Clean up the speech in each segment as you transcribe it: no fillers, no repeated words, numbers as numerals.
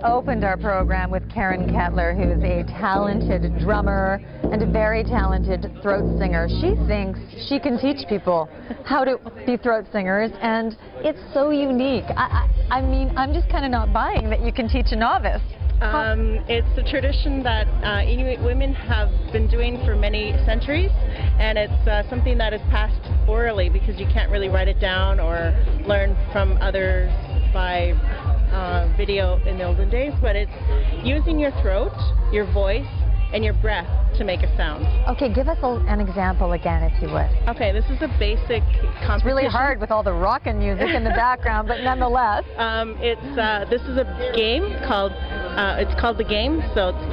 opened our program with Karen Kettler, who's a talented drummer and a very talented throat singer. She thinks she can teach people how to be throat singers, and it's so unique. I mean, I'm just kind of not buying that you can teach a novice. It's a tradition that Inuit women have been doing for many centuries, and it's something that is passed orally because you can't really write it down or learn from others by video in the olden days, but it's using your throat, your voice, and your breath to make a sound. Okay, give us an example again, if you would. Okay, this is a basic competition. It's really hard with all the rockin' music in the background, but nonetheless. This is a game called, it's called The Game, so it's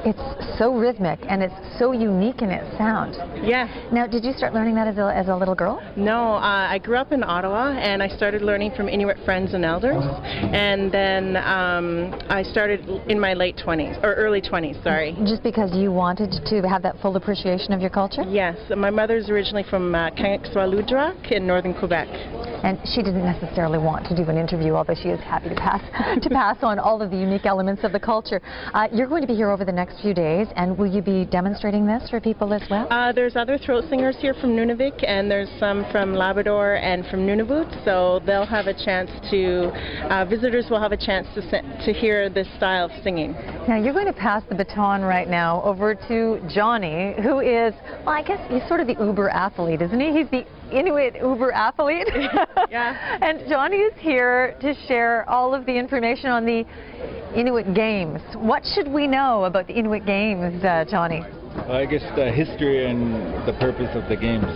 It's so rhythmic and it's so unique in its sound. Yes. Now, did you start learning that as a little girl? No, I grew up in Ottawa and I started learning from Inuit friends and elders, and then I started in my late 20s, or early 20s, sorry. Just because you wanted to have that full appreciation of your culture? Yes. My mother's originally from Kangakswa-Lutrak in northern Quebec. And she didn't necessarily want to do an interview, although she is happy to pass on all of the unique elements of the culture. You're going to be here over the next few days, and will you be demonstrating this for people as well? There's other throat singers here from Nunavik, and there's some from Labrador and from Nunavut, so they'll have a chance to, visitors will have a chance to hear this style of singing. Now, you're going to pass the baton right now over to Johnny, who is, well, I guess he's sort of the uber athlete, isn't he? He's the Inuit uber athlete. Yeah. And Johnny is here to share all of the information on the Inuit Games. What should we know about the Inuit Games, Johnny? Well, I guess the history and the purpose of the games.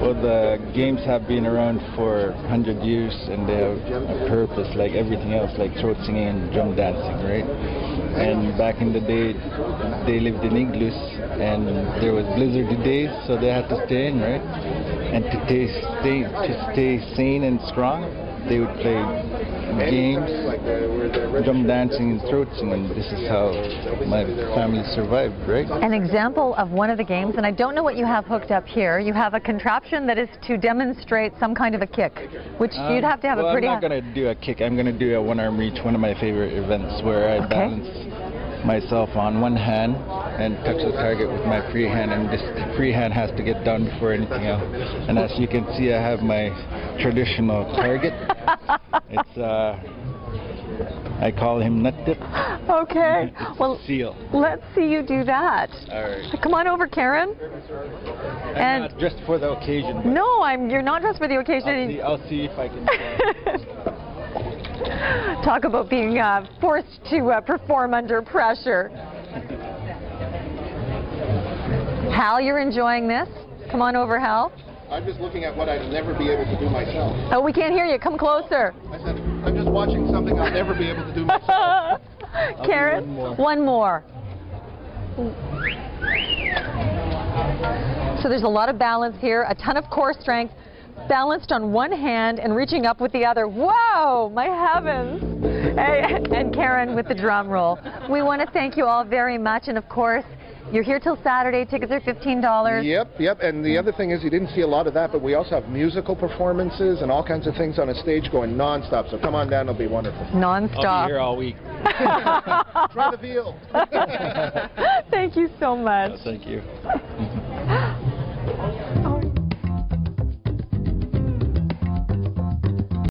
Well, the games have been around for 100 years, and they have a purpose like everything else, like throat singing and drum dancing, right? And back in the day, they lived in igloos, and there was blizzardy days, so they had to stay in, right? And to stay sane and strong, they would play games, drum dancing and throat singing. This is how my family survived, right? An example of one of the games, and I don't know what you have hooked up here. You have a contraption that is to demonstrate some kind of a kick, which you'd have to have a pretty... I'm not going to do a kick. I'm going to do a one-arm reach, one of my favorite events, where I balance myself on one hand and touch the target with my free hand, and this free hand has to get done before anything else. And as you can see, I have my traditional target. It's I call him Nut Dip. Okay. Well, seal. Let's see you do that. All right. Come on over, Karen. I'm not dressed for the occasion. No, you're not dressed for the occasion. I'll see if I can. Talk about being forced to perform under pressure. Hal, you're enjoying this? Come on over, Hal. I'm just looking at what I'd never be able to do myself. Oh, we can't hear you. Come closer. I said, I'm just watching something I'll never be able to do myself. Karen, one more. So there's a lot of balance here, a ton of core strength, balanced on one hand and reaching up with the other. Whoa, my heavens. Hey, and Karen with the drum roll. We want to thank you all very much, and of course, you're here till Saturday. Tickets are $15. Yep. And the other thing is, you didn't see a lot of that, but we also have musical performances and all kinds of things on a stage going non-stop. So come on down, it'll be wonderful. Non-stop. I'll be here all week. Try the veal. Thank you so much. Thank you. Oh,